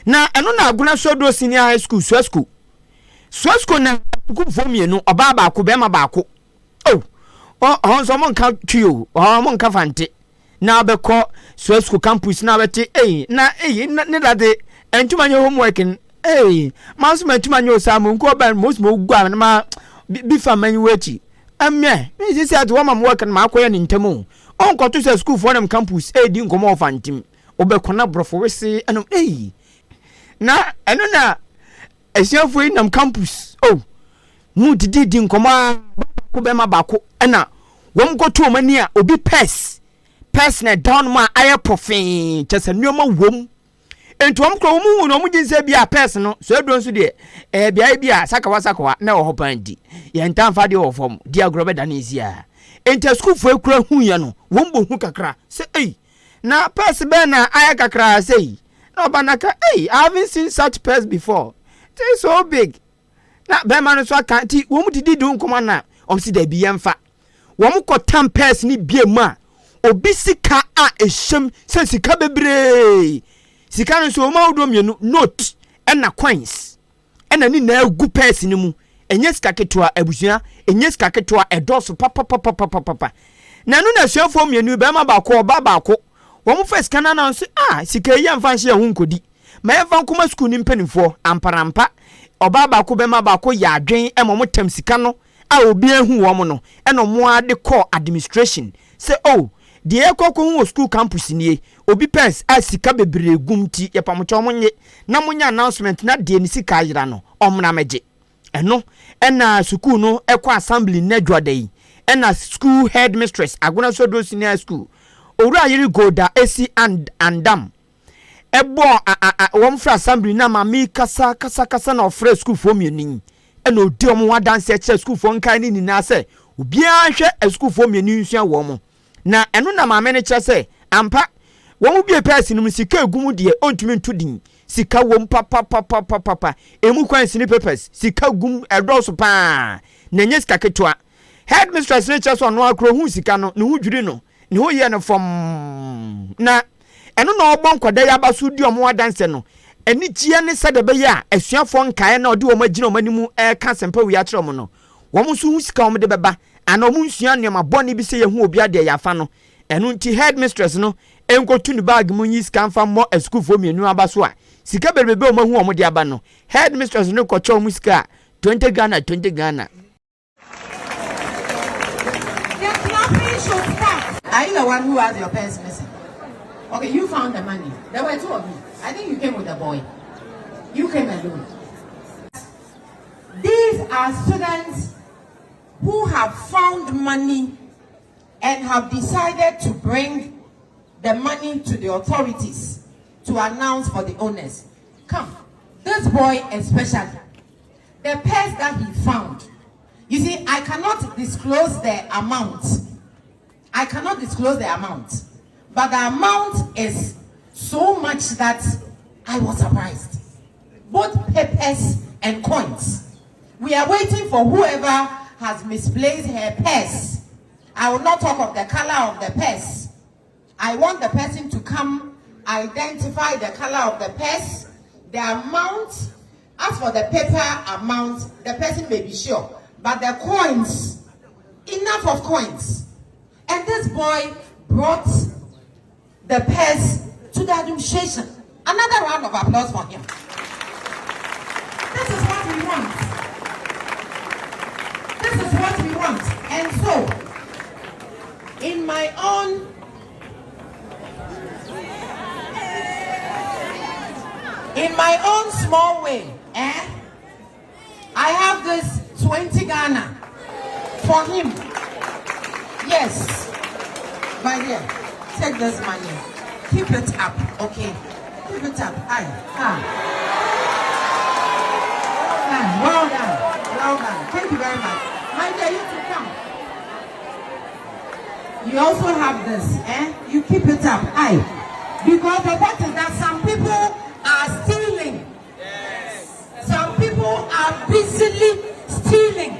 na eno na aguna Swedru Senior High School Swedru na ku fo mienu oba ba ko be ma ba ko on so mon ka trio mon ka fante na be ko Swedru campus na beti na ne dade entuma nye homework maso mentuma nye osamu nko ba mo gwa na ma bi fa man wechi ame me say at wo ma work na akoye ni ntemu on ko to school for them campus di nkomo ofantim obekona brofo wese eno na eno na esiafo nam campus mu didi nkomo ko be ma bako na wom go to mani a obi pes na down ma aye profin chese nuoma wom ento am kro mu no mu jinse bia pes no so edo nso de bia sakawa na wo hopandi ye ntamfa de wo fom dia grobe da na isia enta school fo ekura hu ye no wom bo hu kakra se na pes be na aye kakra se no banaka I haven't seen such pes before. It's so big. Na be man so akanti wom didi do nkoma na omsi da bi yemfa wom ko tampes ni biemu a obi sika a ehyem se sika bebre sika no so o ma odo mienu note na coins na ni na agu pes ni mu enye sika ketoa abusua enye sika ketoa edoso papa na no na suafo mienu be ma ba ko oba ba ko wom fa sika na na so sika yi amfa hye hu nkodi ma yemfa nkoma school ni mpanimfo amparampa oba ba ko be ma ba ko ya adwen momotam sika no a obi ehu wo mo no eno mo ade call administration say de ekoko hu school campus ni obi pens asika bebre gumti ye pamocho monye na monya announcement na de ni sika yira no omna meje eno ena school no ekwa assembly na dwadai ena school headmistress aguna Swedru Senior School owura yiri Golda Esi Andam ebo won fra assembly na mami kasa na ofre school for mieni ena odi omo wa dance che school for nkan ni na se obi a hwe school for mieni nsua wo mo na eno na maame ne che se ampa won bi pesi no sika egum de ontumi ntudin sika wom papa emu kwansi ni papers sika gum edoso pa na nye sika ketua headmistress ne che so no akro hu sika no ne hu dwiri no ne ho ye no fom na eno na obon kwada ya baso di omo adanse no eni gie ne sade be ya asuafo nkae na odi omo agina omo animu ka sempa wi akyere omo no wom so hu sika omo de beba ana omo nsua ne ma boni bi se ye hu obi ade ya fa no eno nti headmistress no enkotu ne bag mu nyi sika mfa mo school fo mienu abaso a sika berbebe omo hu omo de aba no headmistress no ko cho omo sika 20 Ghana Are you the one who has your purse missing? Okay, you found the money. There were two of you. I think you came with the boy. You came alone. These are students who have found money and have decided to bring the money to the authorities to announce for the owners. Come, this boy especially, the purse that he found. You see, I cannot disclose the amount. But the amount is so much that I was surprised. Both papers and coins. We are waiting for whoever has misplaced her purse. I will not talk of the color of the purse. I want the person to come identify the color of the purse, the amount. As for the paper amount, the person may be sure. But the coins, enough of coins. And this boy brought the purse to the administration. Another round of applause for him. This is what we want. And so, in my own small way, I have this 20 Ghana for him. Yes, my dear, take this money. Keep it up, okay? Keep it up. Well done. Thank you very much. My dear, you can come. You also have this, You keep it up, because the fact is that some people are stealing. Yes. Some people are busily stealing.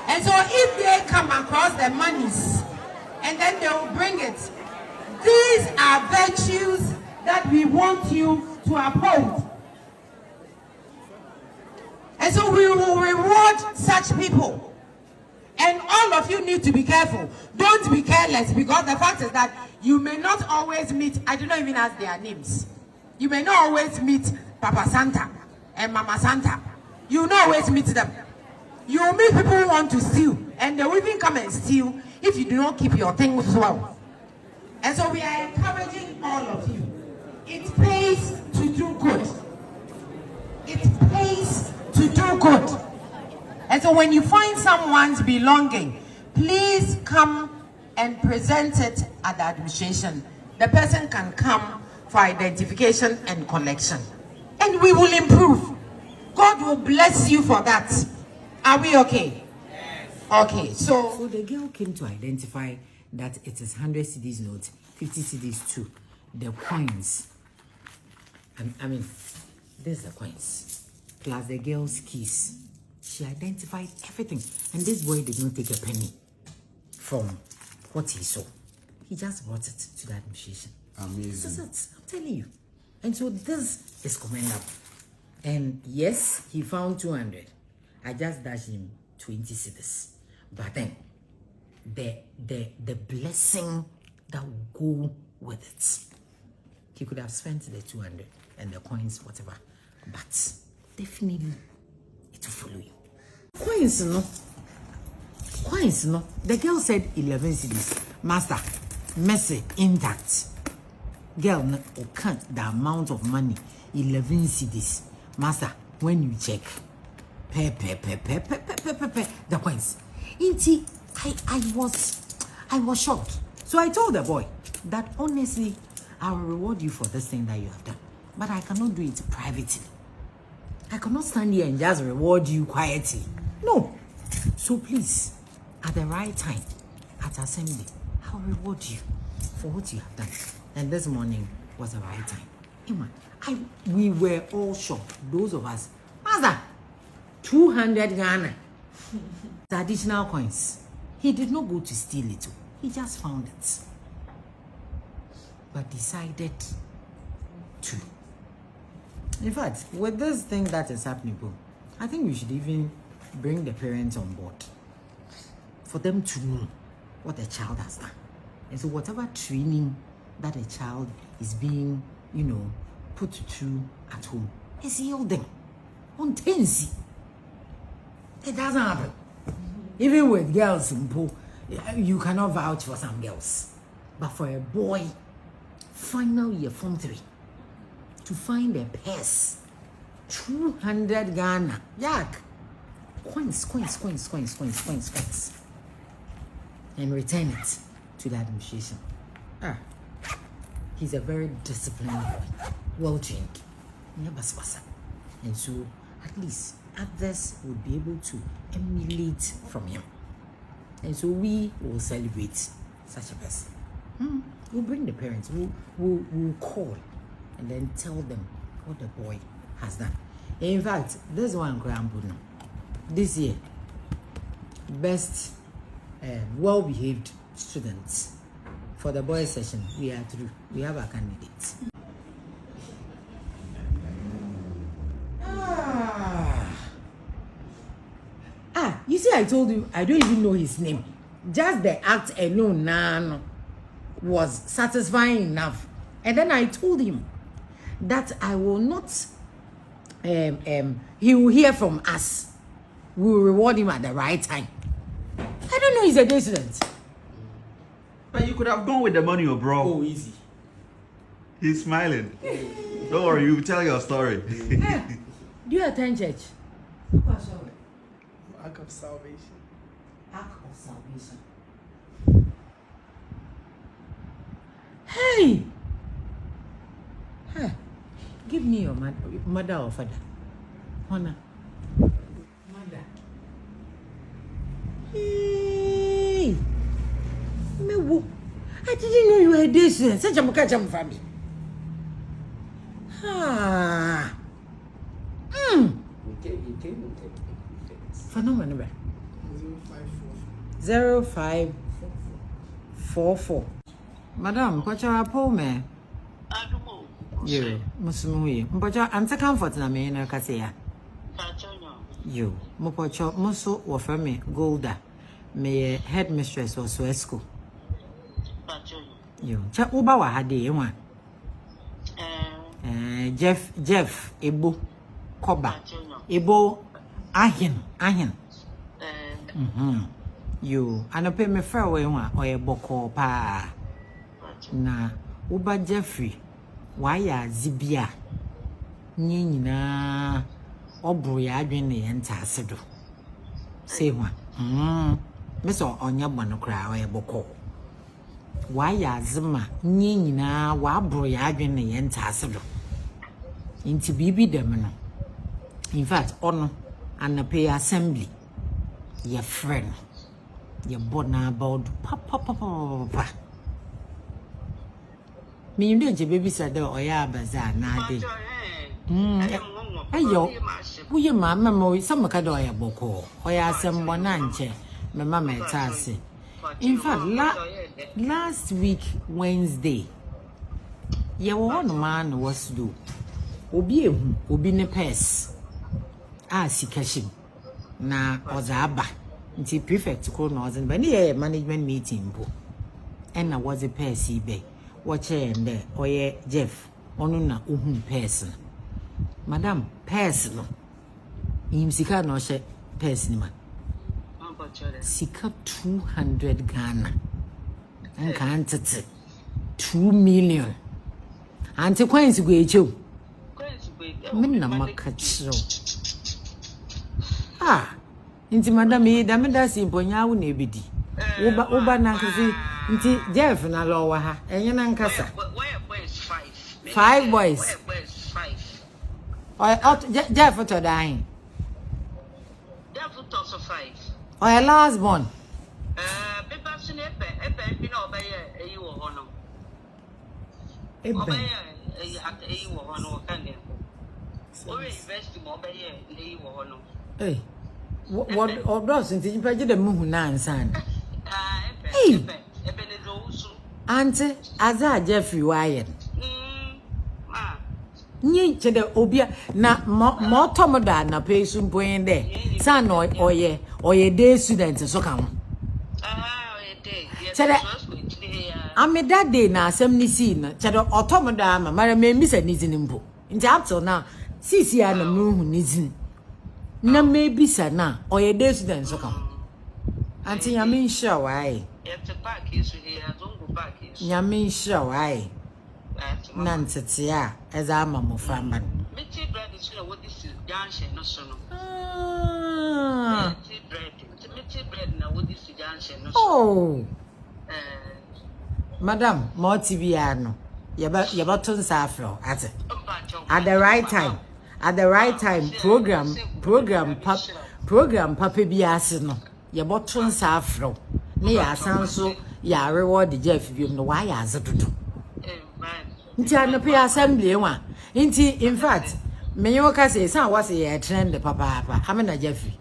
And so if they come across the monies and then they will bring it, these are virtues that we want you to uphold. And so we will reward such people. And all of you need to be careful. Don't be careless, because the fact is that you may not always meet, I do not even ask their names. You may not always meet Papa Santa and Mama Santa. You will not always meet them. You will meet people who want to steal, and they will even come and steal if you do not keep your things well. And so we are encouraging all of you. It pays to do good. It pays to do good. And so when you find someone's belonging, please come and present it at the administration. The person can come for identification and collection. And we will improve. God will bless you for that. Are we okay? Yes. Okay, so the girl came to identify that it is 100 cedis note, 50 cedis too. The coins. I mean, there's the coins. Plus the girl's keys. She identified everything. And this boy did not take a penny from what he saw. He just brought it to the administration. Amazing. That's it. I'm telling you. And so this is commendable. And yes, he found 200. I just dashed him 20 cedis. But then, the blessing that will go with it. He could have spent the 200 and the coins, whatever. But definitely, it will follow you. Coins, no. The girl said 11 cedis. Master, message intact. Girl, no, can't the amount of money 11 cedis. Master, when you check, the coins. Inti, I was shocked. So I told the boy that honestly, I will reward you for this thing that you have done, but I cannot do it privately. I cannot stand here and just reward you quietly. No. So please, at the right time, at assembly, I'll reward you for what you have done. And this morning was the right time. Iman, we were all shocked. Those of us, Master, 200 Ghana. The additional coins. He did not go to steal it. He just found it. But decided to. In fact, with this thing that is happening, I think we should even bring the parents on board for them to know what the child has done. And so whatever training that a child is being, put through at home is yielding on tendency. It doesn't happen. Even with girls, you cannot vouch for some girls. But for a boy, final year Form 3, to find a purse, 200 Ghana, yak, coins, and return it to the administration. He's a very disciplined boy, well trained, never spasa. And so at least others would be able to emulate from him. And so we will celebrate such a person. We'll bring the parents, we'll call and then tell them what the boy has done. In fact, this one, this year, best well-behaved students for the boys session, we are through. We have our candidates. You see, I told you, I don't even know his name. Just the act alone was satisfying enough. And then I told him that I will not, he will hear from us. We will reward him at the right time. I don't know, he's a day student. But you could have gone with the money, bro. Oh, easy. He's smiling. Don't worry, you tell your story. Do you attend church? Ark of Salvation. Ark of Salvation. Hey! Give me your mother or father. Honor. Mother. Hey! I didn't know you were this. Such a mukacham family. Phenomenal. 0544. Madam, what's your apple, man? Yo, Musumi, Mpocho, ante comfort na me na kase ya. Yo, Mpocho, muso wo fra me Golda. Me headmistress or Swedru School. Yo, cha uba wa hade enwa. Jeff Ebo Koba. Ebo Ahin. Yo, anope me fra we enwa oye boko pa. Na uba Jeffrey waya zibia nyina obro ya adwen ne ntase do. Say one. Meso onya gbanu kra oye boko. Waya zima nyina wa abro ya adwen ne ntase do. Inti bibi dem no. In fact, ono anape assembly your friend your bona about papa. Me you dey baby said oya baza na dey. Ayo. Uye mama mo some ka do oya boko. Oya asem bona nche me mama etase. In fact, last week Wednesday ye one man was do. Obi ehu, obi ne purse. Sikashim na ozaba. Nti prefect ko no ozin ba ne management meeting bo. And na was a purse be. Watch and oye Jeff onu na ohun purse. Madam purse no. Im sika no she purse ni ma. Sika 200 Ghana. Anka antete 2 million. Ante kwansi go echew. Men na makachiro. Inti madam e da me da si bonya wo na ebedi. Uba na kisi inti Jeff na lo wa ha. Enye na nkasa. 5 boys. Jeff to dying. Jeff to 5. Or last born. People soon epe bi na obeye eyi wo ho no. Obeye eyi wo ho no kan dem. Ore invest mo obeye eyi wo ho no. Hey. What does it you pay the moon nansan? Epe ne do usu. Auntie, aza Jeffrey Wyatt. Nyi chede obia na mo tomoda na pay sun point there. San oye day student so kan. Oye day. Chede ame that day na asem ni si na chede otomoda ma mara me mi se ni zinimbo. Nti up till now sisi ya na mu hu ni zin. Na maybe sa na oye day student so kan. Auntie nyame nsha why. Yet back is here don't go back is. Nyame nsha why. Nantete a eza ama mo framba no. Meti bread is what this is junction no so no. Meti bread na what this is junction no so. Oh. Madam, mo TV ano. Yeba ton sa afro ate. At the right time program papa bi ase no. Yeba ton sa afro. Ne ya sanso ya reward Jeff bi no wa ya azedodo. Nti anope assembly enwa. Nti in fact, me yo ka say san was ye trend papa. Amena Jeffrey.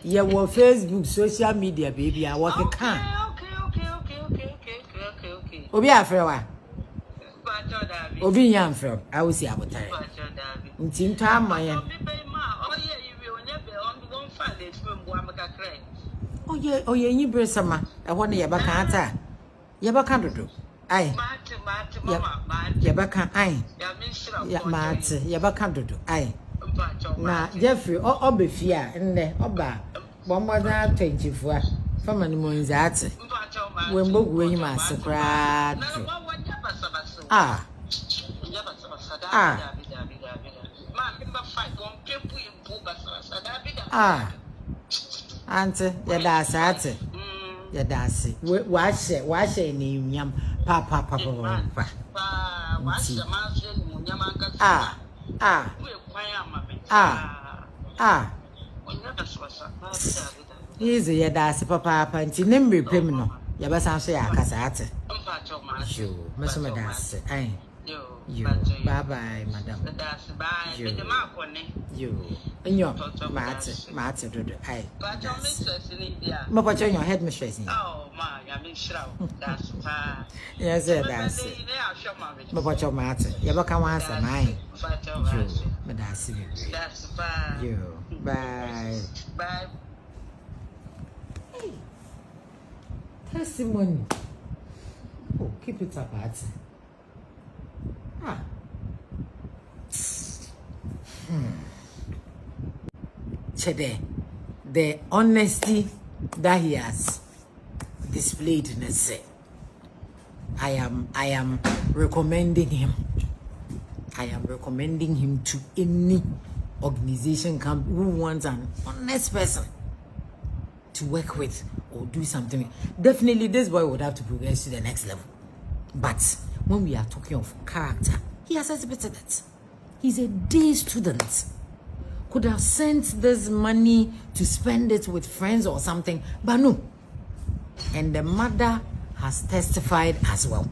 Ye wo Facebook, social media baby a work can. Okay. Obi afre wa. Obi yan frem. I will see abotare. Nti nto amaye. Oye nyi bresama. E ho ne ye baka ata. Ye baka dodo. Ai. Yabaka ai. Ya mate, yabaka dodo. Ai. Na Jeffrey obefia nne oba bomboda 24 fama ni monzate. We mbogu enyi masekra. Ante yadasate. Yadasi. Washe ni nyam papa. Easy yadasi papa nti nembe pem no. Yabasa so ya akasa ate. Yo, mesoma dasi. Ai. You. Bye bye, madam. That's bye. You. With the mark on it. You. And your Mate, do I. But your mistress in India. Mapacho, your headmistress. Oh, my, I mean, shroud. That's fine. Yes, that's it. Mapacho Mate. You ever come once a mine? You. But that's it. That's fine. You. Bye. Bye. Hey. Testimony. Oh, keep it up, Ate. Ah. Chede, the honesty that he has displayed in a say, I am recommending him. I am recommending him to any organization camp who wants an honest person to work with or do something. Definitely, this boy would have to progress to the next level. But when we are talking of character, he has exhibited it. He's a day student. Could have sent this money to spend it with friends or something, but no. And the mother has testified as well.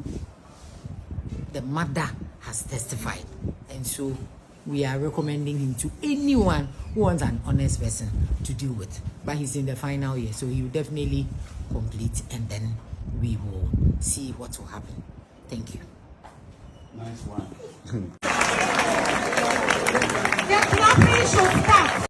The mother has testified. And so we are recommending him to anyone who wants an honest person to deal with. But he's in the final year, so he will definitely complete, and then we will see what will happen. Thank you. Nice one. The clapping should start.